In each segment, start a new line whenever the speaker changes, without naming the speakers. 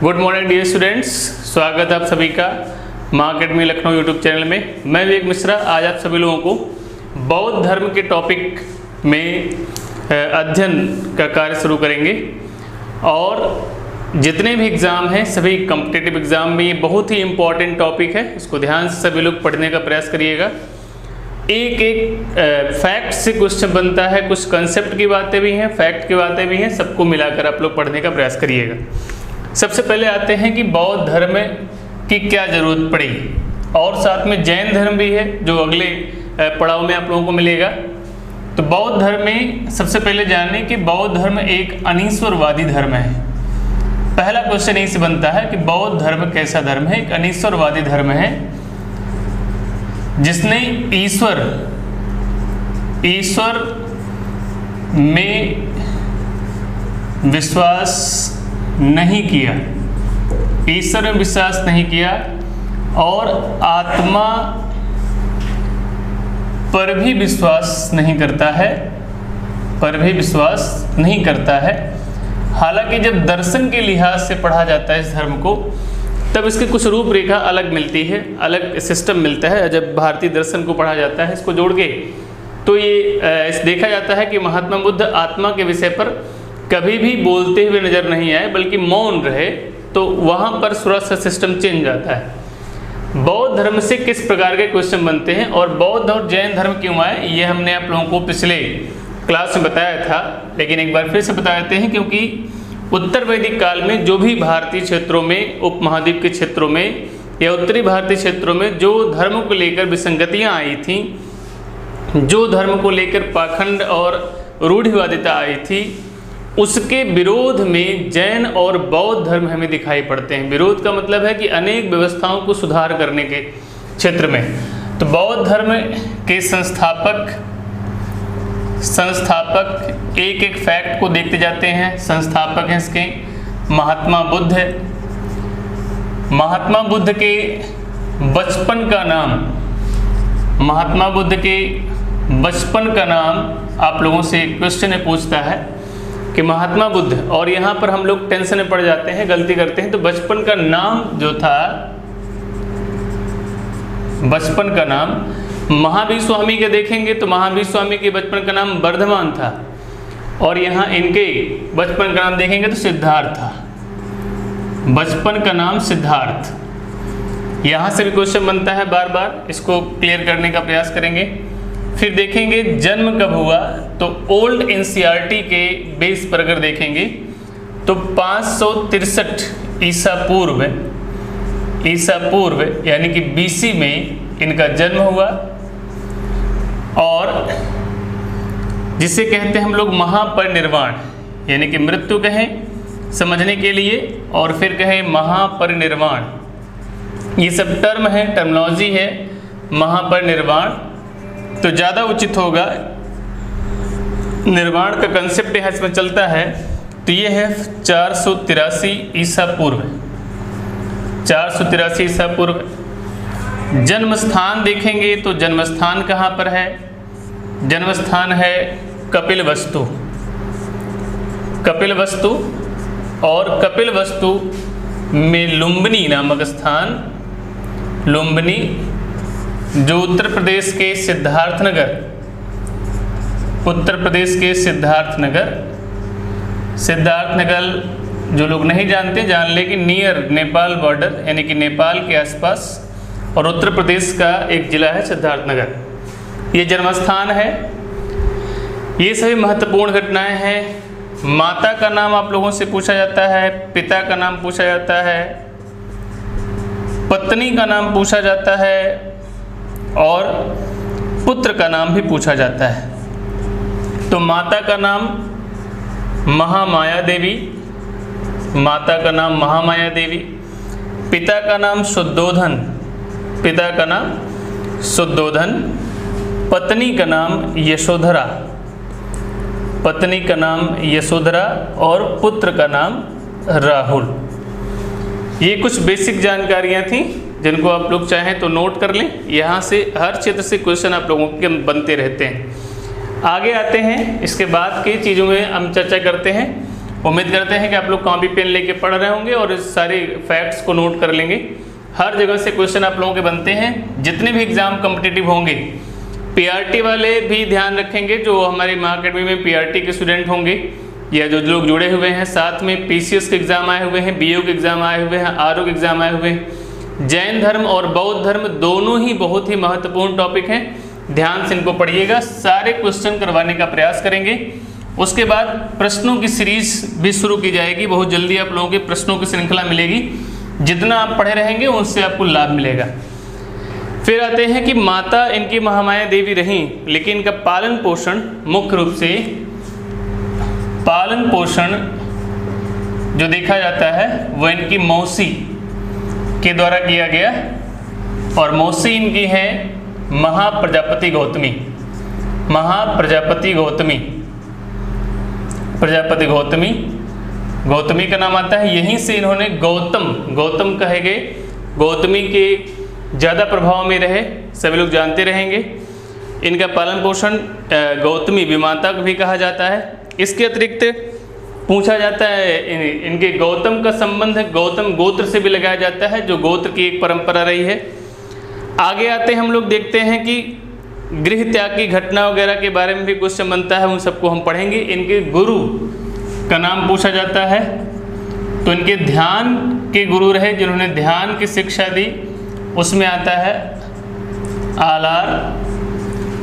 Good morning dear students, स्वागत है आप सभी का माँ अकेडमी लखनऊ यूट्यूब चैनल में। मैं विवेक मिश्रा आज आप सभी लोगों को बौद्ध धर्म के टॉपिक में अध्ययन का कार्य शुरू करेंगे। और जितने भी एग्ज़ाम हैं सभी कॉम्पिटिटिव एग्ज़ाम में ये बहुत ही इम्पॉर्टेंट टॉपिक है, इसको ध्यान से सभी लोग पढ़ने का प्रयास करिएगा। एक फैक्ट से क्वेश्चन बनता है, कुछ कंसेप्ट की बातें भी हैं, फैक्ट की बातें भी हैं, सबको मिलाकर आप लोग पढ़ने का प्रयास करिएगा। सबसे पहले आते हैं कि बौद्ध धर्म की क्या ज़रूरत पड़ी, और साथ में जैन धर्म भी है जो अगले पड़ाव में आप लोगों को मिलेगा। तो बौद्ध धर्म में सबसे पहले जानें कि बौद्ध धर्म एक अनीश्वरवादी धर्म है। पहला क्वेश्चन यही से बनता है कि बौद्ध धर्म कैसा धर्म है। एक अनीश्वरवादी धर्म है जिसने ईश्वर में विश्वास नहीं किया, ईश्वर में विश्वास नहीं किया और आत्मा पर भी विश्वास नहीं करता है, हालांकि जब दर्शन के लिहाज से पढ़ा जाता है इस धर्म को तब इसकी कुछ रूपरेखा अलग मिलती है, अलग सिस्टम मिलता है। जब भारतीय दर्शन को पढ़ा जाता है इसको जोड़ के तो ये देखा जाता है कि महात्मा बुद्ध आत्मा के विषय पर कभी भी बोलते हुए नजर नहीं आए, बल्कि मौन रहे, तो वहाँ पर थोड़ा सा सिस्टम चेंज आता है। बौद्ध धर्म से किस प्रकार के क्वेश्चन बनते हैं और बौद्ध और जैन धर्म क्यों आए, ये हमने आप लोगों को पिछले क्लास में बताया था, लेकिन एक बार फिर से बता देते हैं क्योंकि उत्तर वैदिक काल में जो भी भारतीय क्षेत्रों में, उपमहाद्वीप के क्षेत्रों में या उत्तरी भारतीय क्षेत्रों में जो धर्म को लेकर विसंगतियाँ आई थी, जो धर्म को लेकर पाखंड और रूढ़िवादिता आई थी, उसके विरोध में जैन और बौद्ध धर्म हमें दिखाई पड़ते हैं। विरोध का मतलब है कि अनेक व्यवस्थाओं को सुधार करने के क्षेत्र में। तो बौद्ध धर्म के संस्थापक एक एक फैक्ट को देखते जाते हैं। संस्थापक हैं इसके महात्मा बुद्ध है। महात्मा बुद्ध के बचपन का नाम आप लोगों से क्वेश्चन पूछता है कि महात्मा बुद्ध, और यहाँ पर हम लोग टेंशन में पड़ जाते हैं, गलती करते हैं। तो बचपन का नाम जो था, बचपन का नाम महावीर स्वामी के देखेंगे तो महावीर स्वामी के बचपन का नाम वर्धमान था, और यहाँ इनके बचपन का नाम देखेंगे तो सिद्धार्थ था। बचपन का नाम सिद्धार्थ। यहाँ से भी क्वेश्चन बनता है बार बार, इसको क्लियर करने का प्रयास करेंगे। फिर देखेंगे जन्म कब हुआ, तो ओल्ड एनसीईआरटी के बेस पर अगर देखेंगे तो 563 ईसा पूर्व यानी कि बीसी में इनका जन्म हुआ, और जिसे कहते हैं हम लोग महापरिनिर्वाण, यानी कि मृत्यु कहें समझने के लिए और फिर कहें महापरिनिर्वाण, ये सब टर्म है, टर्मिनोलॉजी है। महापरिनिर्वाण तो ज़्यादा उचित होगा, निर्वाण का कंसेप्ट यहाँ इसमें चलता है। तो ये है 483 ईसा पूर्व, 483 ईसा पूर्व। जन्म स्थान देखेंगे तो जन्म स्थान कहाँ पर है, जन्म स्थान है कपिलवस्तु, और कपिलवस्तु में लुम्बिनी नामक स्थान, लुम्बिनी जो उत्तर प्रदेश के सिद्धार्थनगर जो लोग नहीं जानते जान ले कि नियर नेपाल बॉर्डर, यानी कि नेपाल के आसपास और उत्तर प्रदेश का एक जिला है सिद्धार्थनगर, ये जन्मस्थान है। ये सभी महत्वपूर्ण घटनाएं हैं। माता का नाम आप लोगों से पूछा जाता है, पिता का नाम पूछा जाता है, पत्नी का नाम पूछा जाता है और पुत्र का नाम भी पूछा जाता है। तो माता का नाम महामाया देवी, पिता का नाम शुद्धोधन, पत्नी का नाम यशोधरा, और पुत्र का नाम राहुल। ये कुछ बेसिक जानकारियाँ थी जिनको आप लोग चाहें तो नोट कर लें। यहाँ से हर क्षेत्र से क्वेश्चन आप लोगों के बनते रहते हैं। आगे आते हैं, इसके बाद की चीज़ों में हम चर्चा करते हैं उम्मीद करते हैं कि आप लोग कॉपी पेन लेके पढ़ रहे होंगे और इस सारे फैक्ट्स को नोट कर लेंगे। हर जगह से क्वेश्चन आप लोगों के बनते हैं, जितने भी एग्ज़ाम कॉम्पिटिटिव होंगे। पीआरटी वाले भी ध्यान रखेंगे, जो हमारे माँ अकेडमी में पीआरटी के स्टूडेंट होंगे या जो लोग जुड़े हुए हैं, साथ में पीसीएस के एग्ज़ाम आए हुए हैं, बीओ के एग्ज़ाम आए हुए हैं, आरओ के एग्ज़ाम आए हुए हैं। जैन धर्म और बौद्ध धर्म दोनों ही बहुत ही महत्वपूर्ण टॉपिक हैं, ध्यान से इनको पढ़िएगा। सारे क्वेश्चन करवाने का प्रयास करेंगे। उसके बाद प्रश्नों की सीरीज भी शुरू की जाएगी, बहुत जल्दी आप लोगों के प्रश्नों की श्रृंखला मिलेगी। जितना आप पढ़े रहेंगे उससे आपको लाभ मिलेगा। फिर आते हैं कि माता इनकी महामाया देवी रहीं, लेकिन इनका पालन पोषण मुख्य रूप से पालन पोषण जो देखा जाता है वह इनकी मौसी के द्वारा किया गया, और मौसी इनकी है महाप्रजापति गौतमी। महाप्रजापति गौतमी, प्रजापति गौतमी, गौतमी का नाम आता है। यहीं से इन्होंने गौतम कहे गए, गौतमी के ज़्यादा प्रभाव में रहे, सभी लोग जानते रहेंगे। इनका पालन पोषण गौतमी विमाता भी कहा जाता है। इसके अतिरिक्त पूछा जाता है इनके गौतम का संबंध गौतम गोत्र से भी लगाया जाता है, जो गोत्र की एक परंपरा रही है। आगे आते हम लोग देखते हैं कि गृह त्याग की घटना वगैरह के बारे में भी क्वेश्चन बनता है, उन सबको हम पढ़ेंगे। इनके गुरु का नाम पूछा जाता है, तो इनके ध्यान के गुरु रहे जिन्होंने ध्यान की शिक्षा दी, उसमें आता है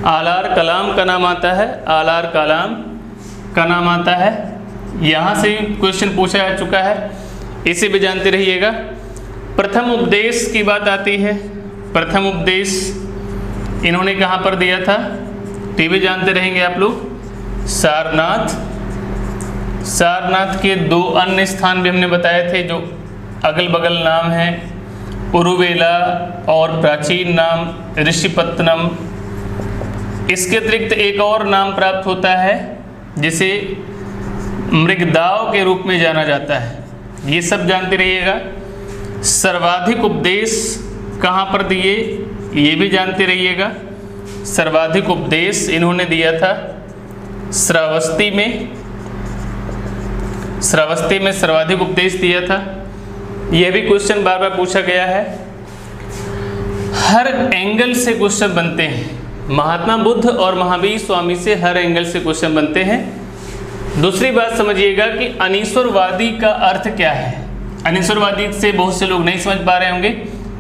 आलार कलाम का नाम आता है, आलार कलाम का नाम आता है। यहाँ से क्वेश्चन पूछा जा चुका है, इसे भी जानते रहिएगा। प्रथम उपदेश की बात आती है, प्रथम उपदेश इन्होंने कहाँ पर दिया था, तो ये भी जानते रहेंगे आप लोग। सारनाथ के दो अन्य स्थान भी हमने बताए थे, जो अगल बगल नाम है, उरुवेला और प्राचीन नाम ऋषिपत्तनम। इसके अतिरिक्त एक और नाम प्राप्त होता है जिसे मृगदाव के रूप में जाना जाता है, ये सब जानते रहिएगा। सर्वाधिक उपदेश कहाँ पर दिए, ये भी जानते रहिएगा। सर्वाधिक उपदेश इन्होंने दिया था श्रावस्ती में सर्वाधिक उपदेश दिया था। यह भी क्वेश्चन बार बार पूछा गया है, हर एंगल से क्वेश्चन बनते हैं। महात्मा बुद्ध और महावीर स्वामी से हर एंगल से क्वेश्चन बनते हैं। दूसरी बात समझिएगा कि अनीश्वरवादी का अर्थ क्या है। अनीश्वरवादी से बहुत से लोग नहीं समझ पा रहे होंगे,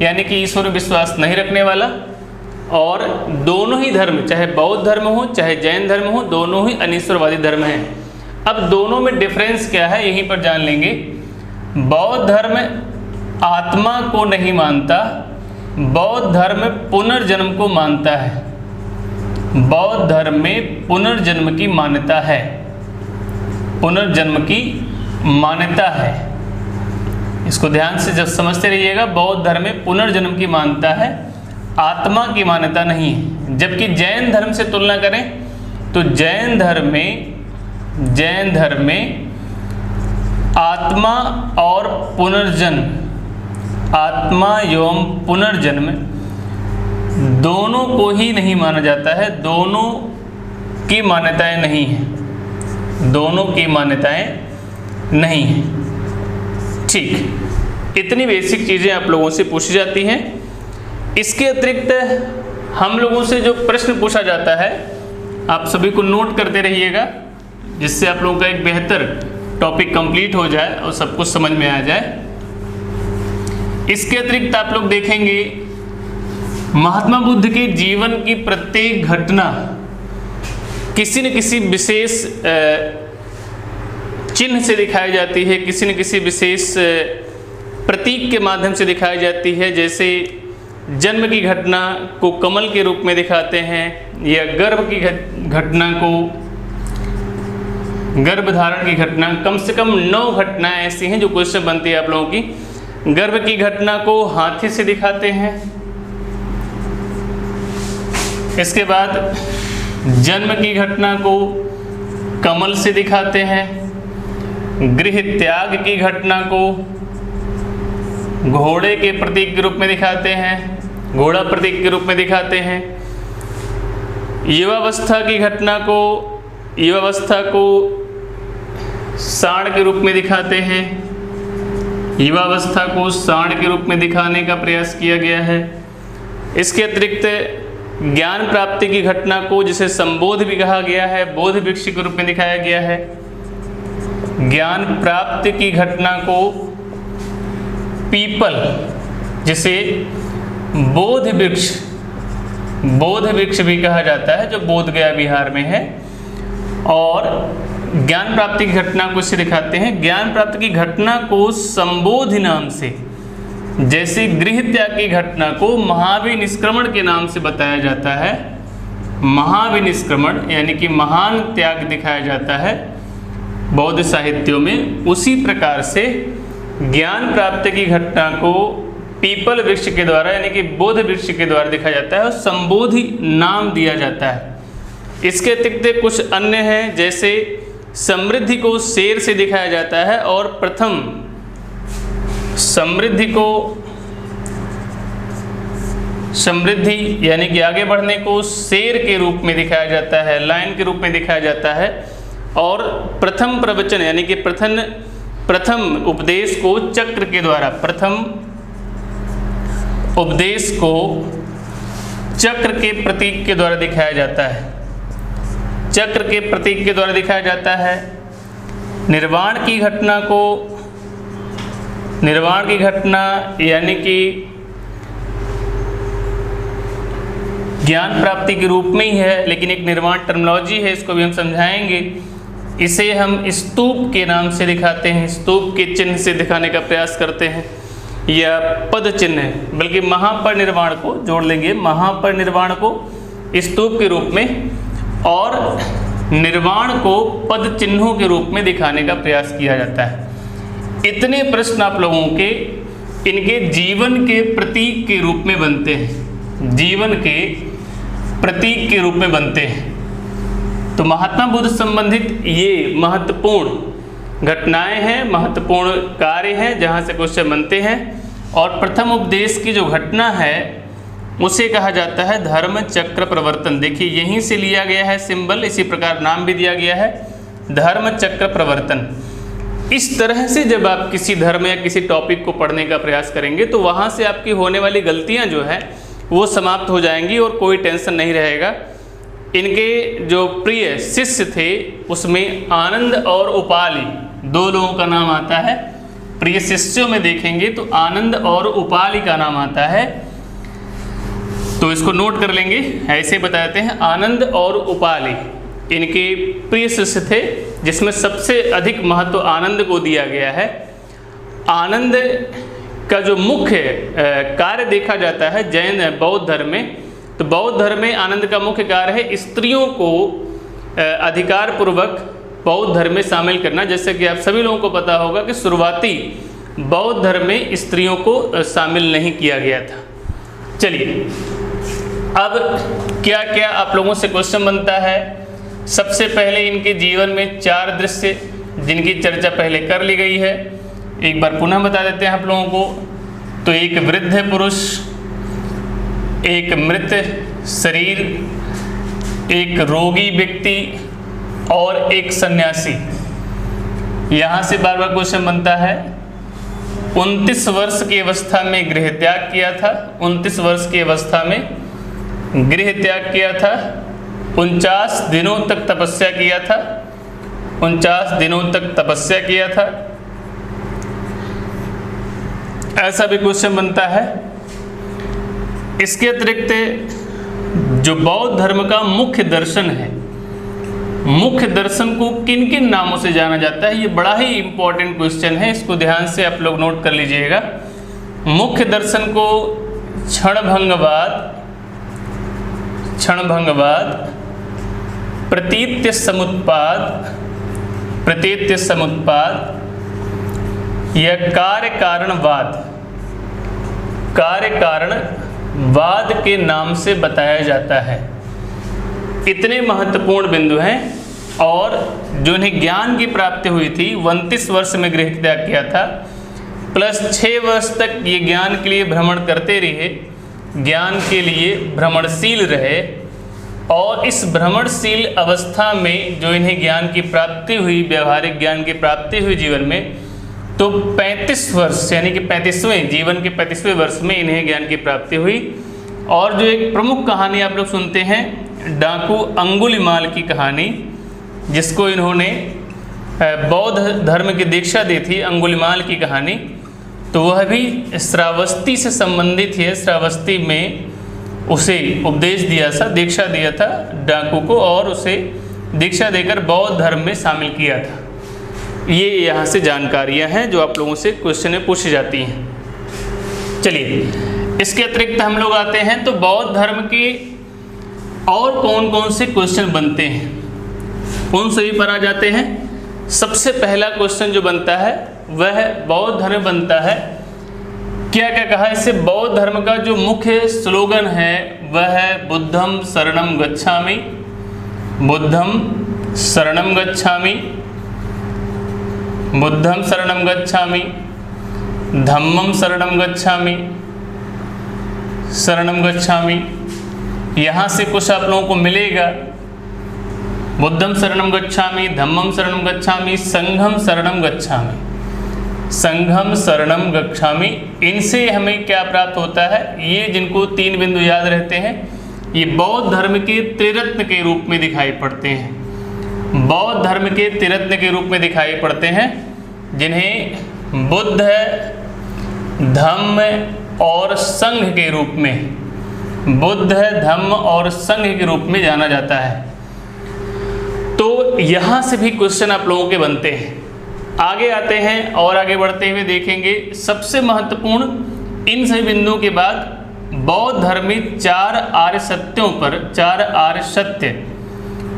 यानी कि ईश्वर में विश्वास नहीं रखने वाला, और दोनों ही धर्म, चाहे बौद्ध धर्म हो चाहे जैन धर्म हो, दोनों ही अनीश्वरवादी धर्म हैं। अब दोनों में डिफरेंस क्या है यहीं पर जान लेंगे। बौद्ध धर्म आत्मा को नहीं मानता, बौद्ध धर्म पुनर्जन्म को मानता है। बौद्ध धर्म में पुनर्जन्म की मान्यता है, पुनर्जन्म की मान्यता है। इसको ध्यान से जब समझते रहिएगा, बौद्ध धर्म में पुनर्जन्म की मान्यता है, आत्मा की मान्यता नहीं है। जबकि जैन धर्म से तुलना करें तो जैन धर्म में आत्मा और पुनर्जन्म, आत्मा एवं पुनर्जन्म दोनों को ही नहीं माना जाता है, दोनों की मान्यताएं नहीं हैं, दोनों की मान्यताएं नहीं हैं। ठीक, इतनी बेसिक चीज़ें आप लोगों से पूछी जाती हैं। इसके अतिरिक्त हम लोगों से जो प्रश्न पूछा जाता है, आप सभी को नोट करते रहिएगा, जिससे आप लोगों का एक बेहतर टॉपिक कंप्लीट हो जाए और सब कुछ समझ में आ जाए। इसके अतिरिक्त आप लोग देखेंगे महात्मा बुद्ध के जीवन की प्रत्येक घटना किसी न किसी विशेष चिन्ह से दिखाई जाती है, किसी न किसी विशेष प्रतीक के माध्यम से दिखाई जाती है। जैसे जन्म की घटना को कमल के रूप में दिखाते हैं, या गर्भ की घटना को, गर्भ धारण की घटना, कम से कम 9 घटनाएं ऐसी हैं जो क्वेश्चन बनती है आप लोगों की। गर्भ की घटना को हाथी से दिखाते हैं, इसके बाद जन्म की घटना को कमल से दिखाते हैं, गृह त्याग की घटना को घोड़े के प्रतीक के रूप में दिखाते हैं, घोड़ा प्रतीक के रूप में दिखाते हैं। युवावस्था की घटना को, युवावस्था को साण के रूप में दिखाते हैं, युवावस्था को साण के रूप में दिखाने का प्रयास किया गया है। इसके अतिरिक्त ज्ञान प्राप्ति की घटना को, जिसे संबोध भी कहा गया है, बोध वृक्ष के रूप में दिखाया गया है। ज्ञान प्राप्ति की घटना को पीपल, जिसे बोध वृक्ष भी कहा जाता है, जो बोध गया बिहार में है। और ज्ञान प्राप्ति की घटना को इसे दिखाते हैं। ज्ञान प्राप्ति की घटना को संबोधि नाम से, जैसे गृह त्याग की घटना को महाविनिष्क्रमण के नाम से बताया जाता है। महाविनिष्क्रमण यानी कि महान त्याग दिखाया जाता है बौद्ध साहित्यों में। उसी प्रकार से ज्ञान प्राप्ति की घटना को पीपल वृक्ष के द्वारा यानी कि बोध वृक्ष के द्वारा दिखाया जाता है और संबोधि नाम दिया जाता है। इसके अतिरिक्त कुछ अन्य हैं, जैसे समृद्धि को शेर से दिखाया जाता है और प्रथम समृद्धि यानी कि आगे बढ़ने को शेर के रूप में दिखाया जाता है, लायन के रूप में दिखाया जाता है। और प्रथम प्रवचन यानी कि प्रथम उपदेश को चक्र के द्वारा, प्रथम उपदेश को चक्र के प्रतीक के द्वारा दिखाया जाता है, चक्र के प्रतीक के द्वारा दिखाया जाता है। निर्वाण की घटना यानी कि ज्ञान प्राप्ति के रूप में ही है, लेकिन एक निर्वाण टर्मिनोलॉजी है, इसको भी हम समझाएंगे। इसे हम स्तूप के नाम से दिखाते हैं, स्तूप के चिन्ह से दिखाने का प्रयास करते हैं, या पद चिन्ह है, बल्कि महापरिनिर्वाण को जोड़ लेंगे, महापरिनिर्वाण को स्तूप के रूप में और निर्वाण को पद चिन्हों के रूप में दिखाने का प्रयास किया जाता है। इतने प्रश्न आप लोगों के इनके जीवन के प्रतीक के रूप में बनते हैं, जीवन के प्रतीक के रूप में बनते हैं। तो महात्मा बुद्ध संबंधित ये महत्वपूर्ण घटनाएं हैं, महत्वपूर्ण कार्य हैं जहाँ से क्वेश्चन बनते हैं। और प्रथम उपदेश की जो घटना है उसे कहा जाता है धर्म चक्र प्रवर्तन। देखिए यहीं से लिया गया है सिंबल, इसी प्रकार नाम भी दिया गया है, धर्म चक्र प्रवर्तन। इस तरह से जब आप किसी धर्म या किसी टॉपिक को पढ़ने का प्रयास करेंगे तो वहाँ से आपकी होने वाली गलतियाँ जो है वो समाप्त हो जाएंगी और कोई टेंशन नहीं रहेगा। इनके जो प्रिय शिष्य थे उसमें आनंद और उपाली दो लोगों का नाम आता है। प्रिय शिष्यों में देखेंगे तो आनंद और उपाली का नाम आता है, तो इसको नोट कर लेंगे। ऐसे बताते हैं आनंद और उपाली इनके प्रिय शिष्य थे, जिसमें सबसे अधिक महत्व आनंद को दिया गया है। आनंद का जो मुख्य कार्य देखा जाता है जैन बौद्ध धर्म में, तो बौद्ध धर्म में आनंद का मुख्य कार्य है स्त्रियों को अधिकार पूर्वक बौद्ध धर्म में शामिल करना। जैसे कि आप सभी लोगों को पता होगा कि शुरुआती बौद्ध धर्म में स्त्रियों को शामिल नहीं किया गया था। चलिए अब क्या क्या आप लोगों से क्वेश्चन बनता है। सबसे पहले इनके जीवन में 4 दृश्य जिनकी चर्चा पहले कर ली गई है, एक बार पुनः बता देते हैं आप लोगों को। तो एक वृद्ध पुरुष, एक मृत शरीर, एक रोगी व्यक्ति और एक सन्यासी। यहाँ से बार बार क्वेश्चन बनता है। 29 वर्ष की अवस्था में गृह त्याग किया था, 29 वर्ष की अवस्था में गृह त्याग किया था, 49 दिनों तक तपस्या किया था, 49 दिनों तक तपस्या किया था। ऐसा भी क्वेश्चन बनता है। इसके अतिरिक्त जो बौद्ध धर्म का मुख्य दर्शन है, मुख्य दर्शन को किन किन नामों से जाना जाता है, ये बड़ा ही इंपॉर्टेंट क्वेश्चन है, इसको ध्यान से आप लोग नोट कर लीजिएगा। मुख्य दर्शन को क्षणभंगवाद, प्रतीत्य समुत्पाद या कार्य कारणवाद के नाम से बताया जाता है। इतने महत्वपूर्ण बिंदु हैं। और जो इन्हें ज्ञान की प्राप्ति हुई थी, 29 वर्ष में गृह त्याग किया था, प्लस 6 वर्ष तक ये ज्ञान के लिए भ्रमण करते रहे, ज्ञान के लिए भ्रमणशील रहे, और इस भ्रमणशील अवस्था में जो इन्हें ज्ञान की प्राप्ति हुई, व्यवहारिक ज्ञान की प्राप्ति हुई जीवन में, तो 35 वर्ष यानी कि 35वें जीवन के 35वें वर्ष में इन्हें ज्ञान की प्राप्ति हुई। और जो एक प्रमुख कहानी आप लोग सुनते हैं, डाकू अंगुलीमाल की कहानी, जिसको इन्होंने बौद्ध धर्म की दीक्षा दी थी, अंगुलीमाल की कहानी, तो वह भी श्रावस्ती से संबंधित है। श्रावस्ती में उसे उपदेश दिया था, दीक्षा दिया था डाकू को, और उसे दीक्षा देकर बौद्ध धर्म में शामिल किया था। ये यहाँ से जानकारियाँ हैं जो आप लोगों से क्वेश्चन में पूछी जाती हैं। चलिए, इसके अतिरिक्त हम लोग आते हैं तो बौद्ध धर्म के और कौन कौन से क्वेश्चन बनते हैं, उन सभी पर आ जाते हैं। सबसे पहला क्वेश्चन जो बनता है वह बौद्ध धर्म बनता है। क्या क्या कहा इससे? बौद्ध धर्म का जो मुख्य स्लोगन है वह है बुद्धम शरणम गच्छामि, बुद्धम शरणम गच्छामि, बुद्धम शरणम गच्छामि, धम्मम शरणम गच्छामि, शरणम गच्छामि। यहाँ से कुछ आप लोगों को मिलेगा, बुद्धम शरणम गच्छामि, धम्मम शरणम गच्छामि, संघम शरणम गच्छामि, संघम शरणम गच्छामि। इनसे हमें क्या प्राप्त होता है? ये जिनको 3 बिंदु याद रहते हैं, ये बौद्ध धर्म के त्रिरत्न के रूप में दिखाई पड़ते हैं। बौद्ध धर्म के त्रिरत्न के रूप में दिखाई पड़ते हैं, जिन्हें बुद्ध, धम्म और संघ के रूप में, बुद्ध, धम्म और संघ के रूप में जाना जाता है। तो यहाँ से भी क्वेश्चन आप लोगों के बनते हैं। आगे आते हैं और आगे बढ़ते हुए देखेंगे सबसे महत्वपूर्ण इन सभी बिंदुओं के बाद बौद्ध धर्म में 4 आर्य सत्यों पर, 4 आर्य सत्य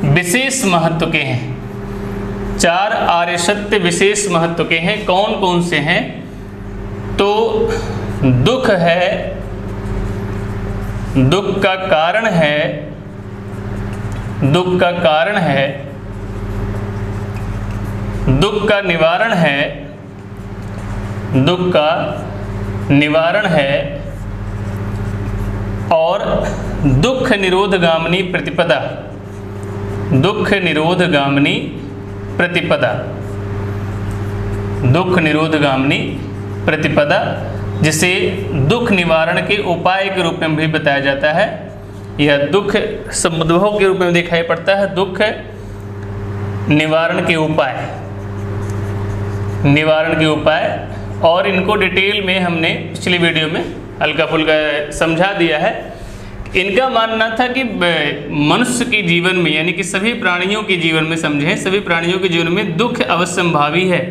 विशेष महत्व के हैं। 4 आर्य सत्य विशेष महत्व के हैं। कौन कौन से हैं? तो दुख है, दुख का कारण है, दुख का कारण है, दुख का निवारण है, दुख का निवारण है, और दुख निरोधगामिनी प्रतिपदा, दुख निरोधगामिनी प्रतिपदा, दुख निरोधगामिनी प्रतिपदा, जिसे दुख निवारण के उपाय के रूप में भी बताया जाता है। यह दुख समुद्भव के रूप में दिखाई पड़ता है, दुख निवारण के उपाय, निवारण के उपाय। और इनको डिटेल में हमने पिछली वीडियो में हल्का फुल्का समझा दिया है। इनका मानना था कि मनुष्य के जीवन में, यानी कि सभी प्राणियों के जीवन में, समझें, सभी प्राणियों के जीवन में दुख अवश्यंभावी है,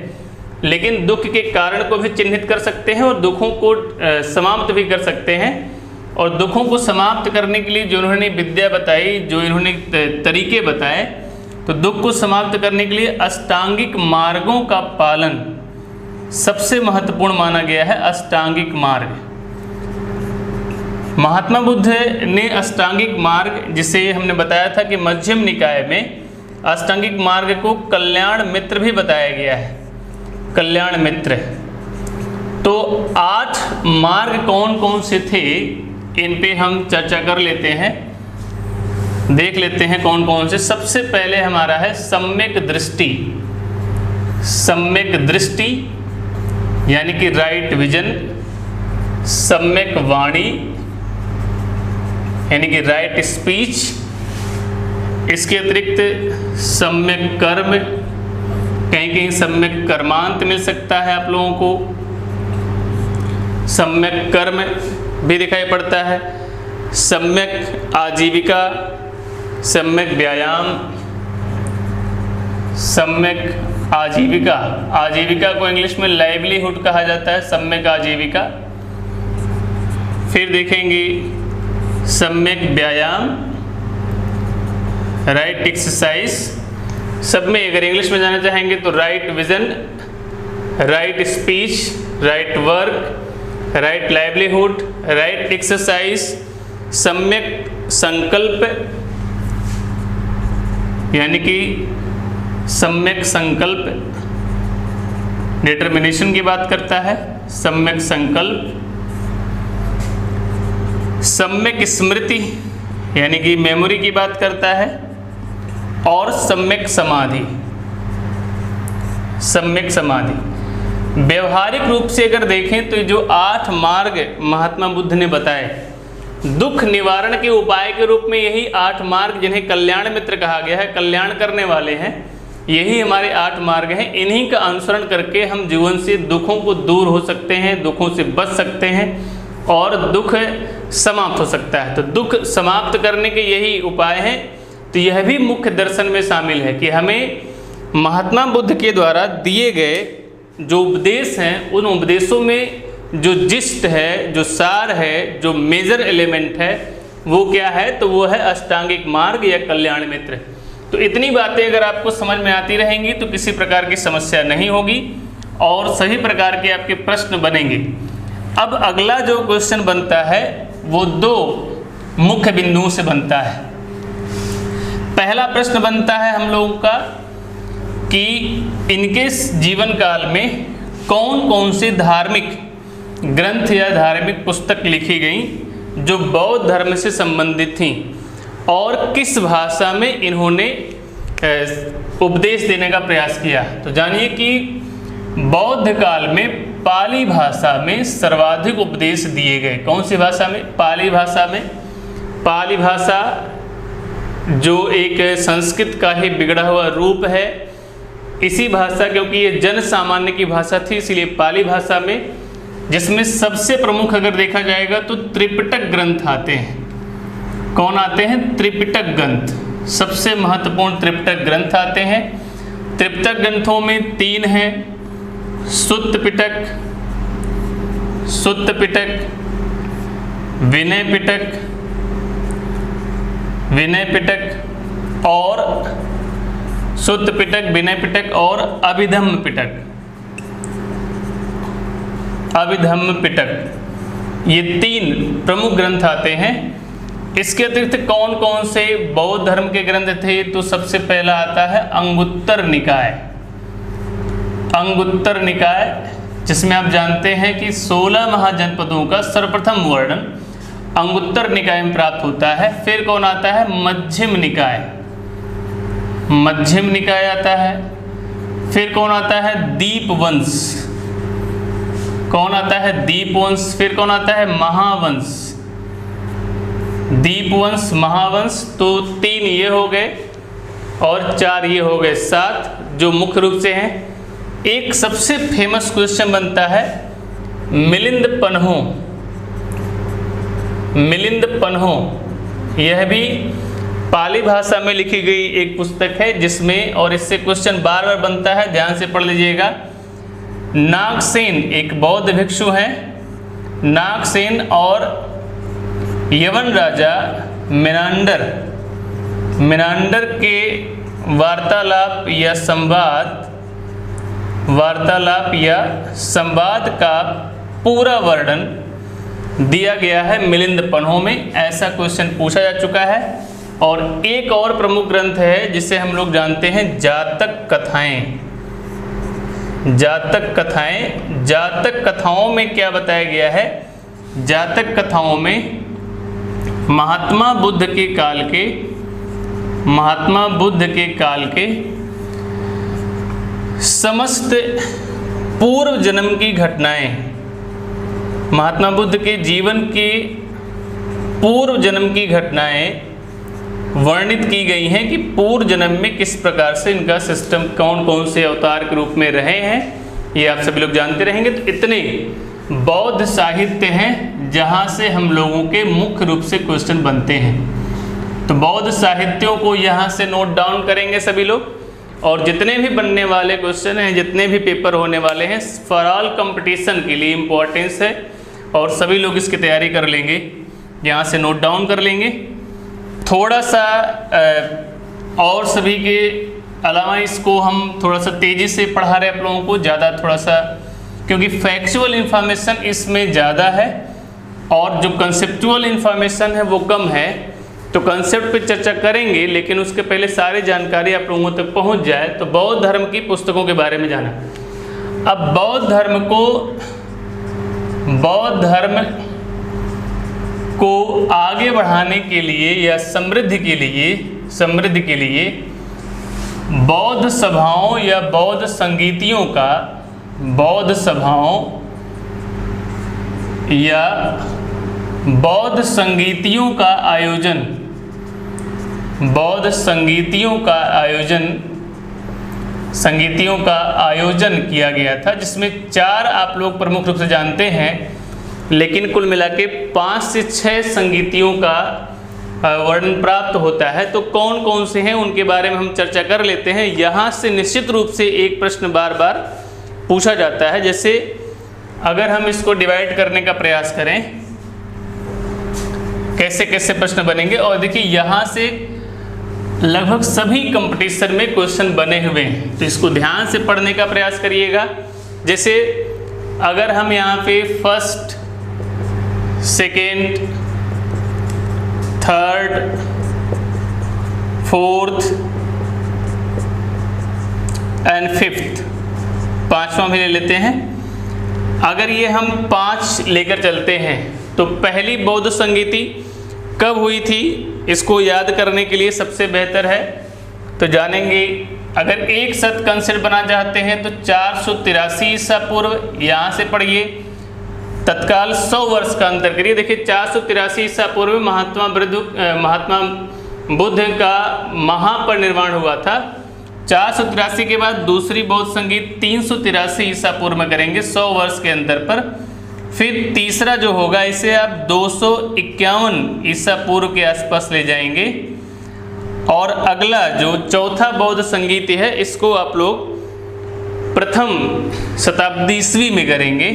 लेकिन दुख के कारण को भी चिन्हित कर सकते हैं और दुखों को समाप्त भी कर सकते हैं। और दुखों को समाप्त करने के लिए जो इन्होंने विद्या बताई, जो इन्होंने तरीके बताए, तो दुख को समाप्त करने के लिए अष्टांगिक मार्गों का पालन सबसे महत्वपूर्ण माना गया है। अष्टांगिक मार्ग, महात्मा बुद्ध ने अष्टांगिक मार्ग, जिसे हमने बताया था कि मध्यम निकाय में अष्टांगिक मार्ग को कल्याण मित्र भी बताया गया है, कल्याण मित्र। तो 8 मार्ग कौन कौन से थे, इन पे हम चर्चा कर लेते हैं, देख लेते हैं कौन कौन से। सबसे पहले हमारा है सम्यक दृष्टि, सम्यक दृष्टि यानी कि राइट विजन, सम्यक वाणी यानी कि राइट स्पीच, इसके अतिरिक्त सम्यक कर्म, कहीं कहीं सम्यक कर्मांत मिल सकता है आप लोगों को, सम्यक कर्म भी दिखाई पड़ता है, सम्यक आजीविका, सम्यक व्यायाम, सम्यक आजीविका, आजीविका को इंग्लिश में लाइवलीहुड कहा जाता है, सम्यक आजीविका। फिर देखेंगे सम्यक व्यायाम, राइट एक्सरसाइज, सब में अगर इंग्लिश में जाना चाहेंगे तो right vision, right speech, right work, right livelihood, right exercise, सम्यक संकल्प यानी कि सम्यक संकल्प, डिटर्मिनेशन की बात करता है, सम्यक संकल्प, सम्यक स्मृति यानी कि मेमोरी की बात करता है, और सम्यक समाधि। सम्यक समाधि व्यवहारिक रूप से अगर देखें तो जो 8 मार्ग महात्मा बुद्ध ने बताए दुख निवारण के उपाय के रूप में, यही 8 मार्ग जिन्हें कल्याण मित्र कहा गया है, कल्याण करने वाले हैं, यही हमारे 8 मार्ग हैं। इन्हीं का अनुसरण करके हम जीवन से दुखों को दूर हो सकते हैं, दुखों से बच सकते हैं और दुख समाप्त हो सकता है। तो दुख समाप्त करने के यही उपाय हैं। तो यह भी मुख्य दर्शन में शामिल है कि हमें महात्मा बुद्ध के द्वारा दिए गए जो उपदेश हैं, उन उपदेशों में जो जिस्ट है, जो सार है, जो मेजर एलिमेंट है, वो क्या है? तो वो है अष्टांगिक मार्ग या कल्याण मित्र। तो इतनी बातें अगर आपको समझ में आती रहेंगी तो किसी प्रकार की समस्या नहीं होगी और सभी प्रकार के आपके प्रश्न बनेंगे। अब अगला जो क्वेश्चन बनता है वो 2 मुख्य बिंदुओं से बनता है। पहला प्रश्न बनता है हम लोगों का कि इनके जीवन काल में कौन कौन से धार्मिक ग्रंथ या धार्मिक पुस्तक लिखी गई जो बौद्ध धर्म से संबंधित थीं और किस भाषा में इन्होंने उपदेश देने का प्रयास किया। तो जानिए कि बौद्ध काल में पाली भाषा में सर्वाधिक उपदेश दिए गए। कौन सी भाषा में? पाली भाषा में। पाली भाषा जो एक संस्कृत का ही बिगड़ा हुआ रूप है, इसी भाषा, क्योंकि ये जन सामान्य की भाषा थी, इसलिए पाली भाषा में, जिसमें सबसे प्रमुख अगर देखा जाएगा तो त्रिपिटक ग्रंथ आते हैं। कौन आते हैं? त्रिपिटक ग्रंथ। सबसे महत्वपूर्ण त्रिपिटक ग्रंथ आते हैं। त्रिपिटक ग्रंथों में 3 हैं, सुत्त पिटक, सुत्त पिटक, विनय पिटक, विनय पिटक और सुत्त पिटक, विनय पिटक और अभिधम्म पिटक। अभिधम्म पिटक, ये 3 प्रमुख ग्रंथ आते हैं। इसके अतिरिक्त कौन कौन से बौद्ध धर्म के ग्रंथ थे? तो सबसे पहला आता है अंगुत्तर निकाय। अंगुत्तर निकाय, जिसमें आप जानते हैं कि 16 महाजनपदों का सर्वप्रथम वर्णन अंगुत्तर निकाय में प्राप्त होता है। फिर कौन आता है? मध्यम निकाय। मध्यम निकाय आता है। फिर कौन आता है? दीपवंश। कौन आता है? दीपवंश। फिर कौन आता है? महावंश। दीपवंश, महावंश, तो 3 ये हो गए और 4 ये हो गए, 7 जो मुख्य रूप से हैं। एक सबसे फेमस क्वेश्चन बनता है मिलिंद पन्हो। मिलिंद पन्हो, यह भी पाली भाषा में लिखी गई एक पुस्तक है, जिसमें, और इससे क्वेश्चन बार बार बनता है, ध्यान से पढ़ लीजिएगा। नागसेन एक बौद्ध भिक्षु हैं। नागसेन और यवन राजा मेनांडर के वार्तालाप या संवाद का पूरा वर्णन दिया गया है मिलिंद पन्हो में। ऐसा क्वेश्चन पूछा जा चुका है। और एक और प्रमुख ग्रंथ है जिसे हम लोग जानते हैं जातक कथाएं। जातक कथाएं, जातक कथाओं में क्या बताया गया है? जातक कथाओं में महात्मा बुद्ध के काल के समस्त पूर्व जन्म की घटनाएं, महात्मा बुद्ध के जीवन के पूर्व जन्म की घटनाएं वर्णित की गई हैं कि पूर्व जन्म में किस प्रकार से इनका सिस्टम, कौन कौन से अवतार के रूप में रहे हैं, ये आप सभी लोग जानते रहेंगे। तो इतने बौद्ध साहित्य हैं जहाँ से हम लोगों के मुख्य रूप से क्वेश्चन बनते हैं। तो बौद्ध साहित्यों को यहाँ से नोट डाउन करेंगे सभी लोग, और जितने भी बनने वाले क्वेश्चन हैं, जितने भी पेपर होने वाले हैं, फॉर ऑल कंपटीशन के लिए इम्पोर्टेंस है और सभी लोग इसकी तैयारी कर लेंगे, यहाँ से नोट डाउन कर लेंगे। थोड़ा सा और सभी के अलावा इसको हम थोड़ा सा तेज़ी से पढ़ा रहे हैं आप लोगों को, ज़्यादा थोड़ा सा, क्योंकि फैक्चुअल इन्फॉर्मेशन इसमें ज़्यादा है और जो कंसेप्चुअल इन्फॉर्मेशन है वो कम है। तो कंसेप्ट पे चर्चा करेंगे, लेकिन उसके पहले सारी जानकारी आप लोगों तक पहुंच जाए। तो बौद्ध धर्म की पुस्तकों के बारे में जाना। अब बौद्ध धर्म को आगे बढ़ाने के लिए या समृद्धि के लिए बौद्ध सभाओं या बौद्ध संगीतियों का आयोजन किया गया था, जिसमें 4 आप लोग प्रमुख रूप से जानते हैं, लेकिन कुल मिला के 5 से 6 संगीतियों का वर्णन प्राप्त होता है। तो कौन कौन से हैं उनके बारे में हम चर्चा कर लेते हैं। यहाँ से निश्चित रूप से एक प्रश्न बार बार पूछा जाता है। जैसे अगर हम इसको डिवाइड करने का प्रयास करें, कैसे कैसे प्रश्न बनेंगे, और देखिए यहाँ से लगभग सभी कंपटीशन में क्वेश्चन बने हुए हैं, तो इसको ध्यान से पढ़ने का प्रयास करिएगा। जैसे अगर हम यहाँ पे first, second, third, fourth and fifth, 5वां भी ले लेते हैं। अगर ये हम 5 लेकर चलते हैं तो पहली बौद्ध संगीति कब हुई थी, इसको याद करने के लिए सबसे बेहतर है तो जानेंगे। अगर एक शत कंसेप्ट बना चाहते हैं तो 483 ईसा पूर्व, यहाँ से पढ़िए, तत्काल 100 वर्ष का अंतर करिए। देखिए 483 ईसा पूर्व महात्मा बुद्ध का महापरिनिर्वाण हुआ था। 483 के बाद दूसरी बौद्ध संगीत 383 ईसा पूर्व में करेंगे, 100 वर्ष के अंतर पर। फिर तीसरा जो होगा इसे आप 251 ईसा पूर्व के आसपास ले जाएंगे, और अगला जो चौथा बौद्ध संगीत है इसको आप लोग प्रथम शताब्दी ईस्वी में करेंगे।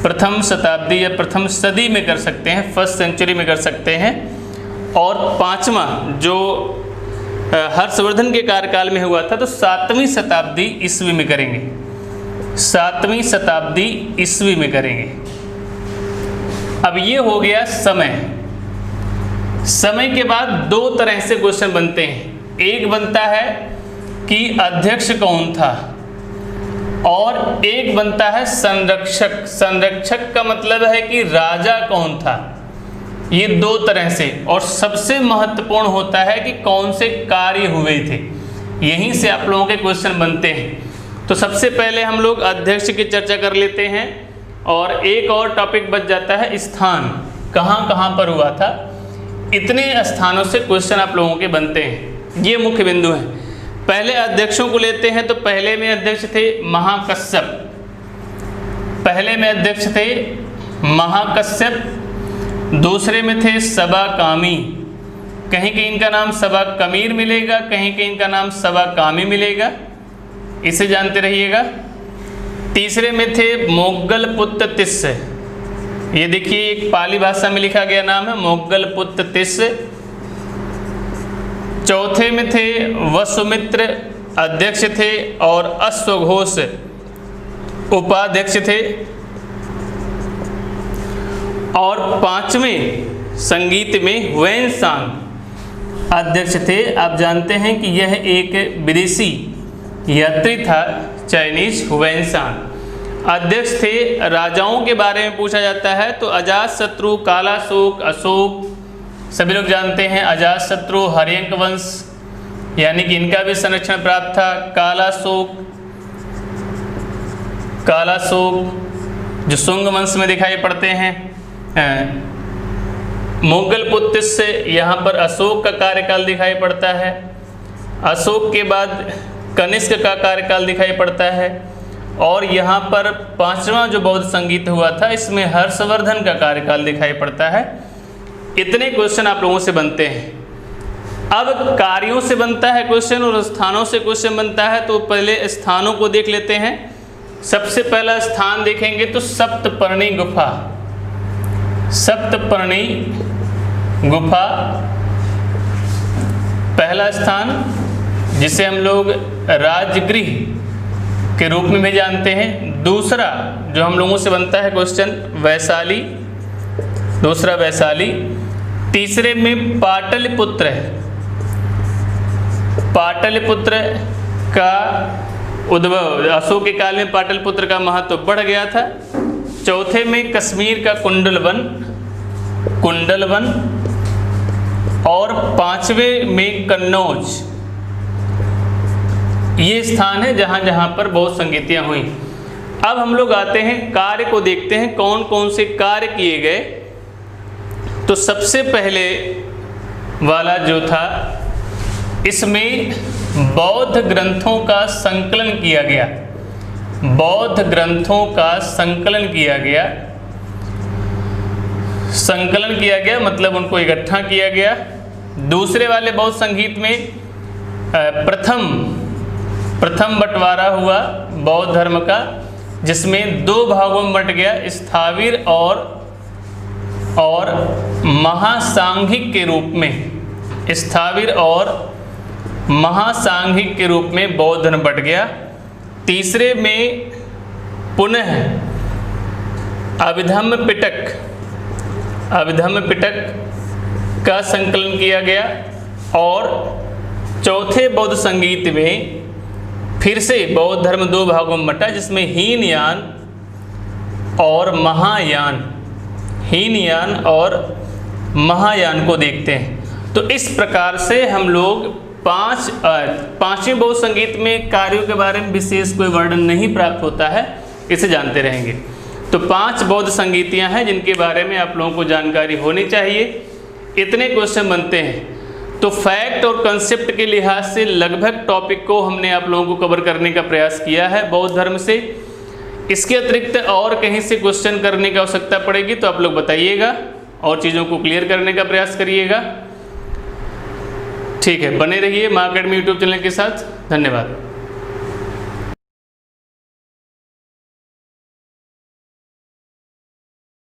प्रथम शताब्दी या प्रथम सदी में कर सकते हैं, फर्स्ट सेंचुरी में कर सकते हैं। और 5वां जो हर्षवर्धन के कार्यकाल में हुआ था तो 7वीं शताब्दी ईस्वी में करेंगे, 7वीं शताब्दी ईस्वी में करेंगे। अब ये हो गया समय के बाद 2 तरह से क्वेश्चन बनते हैं। एक बनता है कि अध्यक्ष कौन था, और एक बनता है संरक्षक। संरक्षक का मतलब है कि राजा कौन था। ये 2 तरह से, और सबसे महत्वपूर्ण होता है कि कौन से कार्य हुए थे। यहीं से आप लोगों के क्वेश्चन बनते हैं। तो सबसे पहले हम लोग अध्यक्ष की चर्चा कर लेते हैं, और एक और टॉपिक बच जाता है स्थान, कहाँ कहाँ पर हुआ था। इतने स्थानों से क्वेश्चन आप लोगों के बनते हैं, ये मुख्य बिंदु हैं। पहले अध्यक्षों को लेते हैं, तो पहले में अध्यक्ष थे महाकश्यप। दूसरे में थे सबाकामी, कहीं कहीं इनका नाम सबाकमीर मिलेगा, कहीं कहीं इनका नाम सबाकामी मिलेगा, इसे जानते रहिएगा। तीसरे में थे मोगलपुत्र तिस्स, ये देखिए एक पाली भाषा में लिखा गया नाम है मोगलपुत्र तिस्स। चौथे में थे वसुमित्र, अध्यक्ष थे, और अश्वघोष उपाध्यक्ष थे। और 5वें संगीत में हुएनसांग अध्यक्ष थे। आप जानते हैं कि यह एक विदेशी यात्री था, चाइनीज हुएनसांग अध्यक्ष थे। राजाओं के बारे में पूछा जाता है तो अजातशत्रु, कालाशोक, अशोक, सभी लोग जानते हैं। अजातशत्रु हर्यंक वंश, यानी कि इनका भी संरक्षण प्राप्त था। कालाशोक जो सुंग वंश में दिखाई पड़ते हैं। मोगलपुत्र से यहाँ पर अशोक का कार्यकाल दिखाई पड़ता है। अशोक के बाद कनिष्क का कार्यकाल दिखाई पड़ता है। और यहाँ पर 5वां जो बौद्ध संगीत हुआ था इसमें हर्षवर्धन का कार्यकाल दिखाई पड़ता है। इतने क्वेश्चन आप लोगों से बनते हैं। अब कार्यों से बनता है क्वेश्चन और स्थानों से क्वेश्चन बनता है, तो पहले स्थानों को देख लेते हैं। सबसे पहला स्थान देखेंगे तो सप्तपर्णी गुफा। सप्तपर्णी गुफा पहला स्थान, जिसे हम लोग राजगृह के रूप में भी जानते हैं। दूसरा जो हम लोगों से बनता है क्वेश्चन वैशाली, दूसरा वैशाली। तीसरे में पाटलिपुत्र है। पाटलिपुत्र का उद्भव अशोक के काल में पाटलिपुत्र का महत्व बढ़ गया था। चौथे में कश्मीर का कुंडल वन, कुंडलवन और 5वें में कन्नौज। ये स्थान है जहाँ जहाँ पर बौद्ध संगीतियाँ हुई। अब हम लोग आते हैं कार्य को देखते हैं, कौन कौन से कार्य किए गए। तो सबसे पहले वाला जो था, इसमें बौद्ध ग्रंथों का संकलन किया गया। बौद्ध ग्रंथों का संकलन किया गया। संकलन किया गया मतलब उनको इकट्ठा किया गया। दूसरे वाले बौद्ध संगीत में प्रथम बंटवारा हुआ बौद्ध धर्म का, जिसमें 2 भागों में बंट गया, स्थाविर और महासांघिक के रूप में। स्थाविर और महासांघिक के रूप में बौद्ध धर्म बंट गया। तीसरे में पुनः अभिधम्म पिटक का संकलन किया गया। और चौथे बौद्ध संगीत में फिर से बौद्ध धर्म 2 भागों में बंटा, जिसमें हीनयान और महायान, हीनयान और महायान को देखते हैं। तो इस प्रकार से हम लोग पांचवें बौद्ध संगीत में कार्यों के बारे में विशेष कोई वर्णन नहीं प्राप्त होता है, इसे जानते रहेंगे। तो 5 बौद्ध संगीतियां हैं जिनके बारे में आप लोगों को जानकारी होनी चाहिए। इतने क्वेश्चन बनते हैं। तो फैक्ट और कंसेप्ट के लिहाज से लगभग टॉपिक को हमने आप लोगों को कवर करने का प्रयास किया है बौद्ध धर्म से। इसके अतिरिक्त और कहीं से क्वेश्चन करने की आवश्यकता पड़ेगी तो आप लोग बताइएगा और चीज़ों को क्लियर करने का प्रयास करिएगा। ठीक है, बने रहिए माँ अकेडमी यूट्यूब चैनल के साथ। धन्यवाद।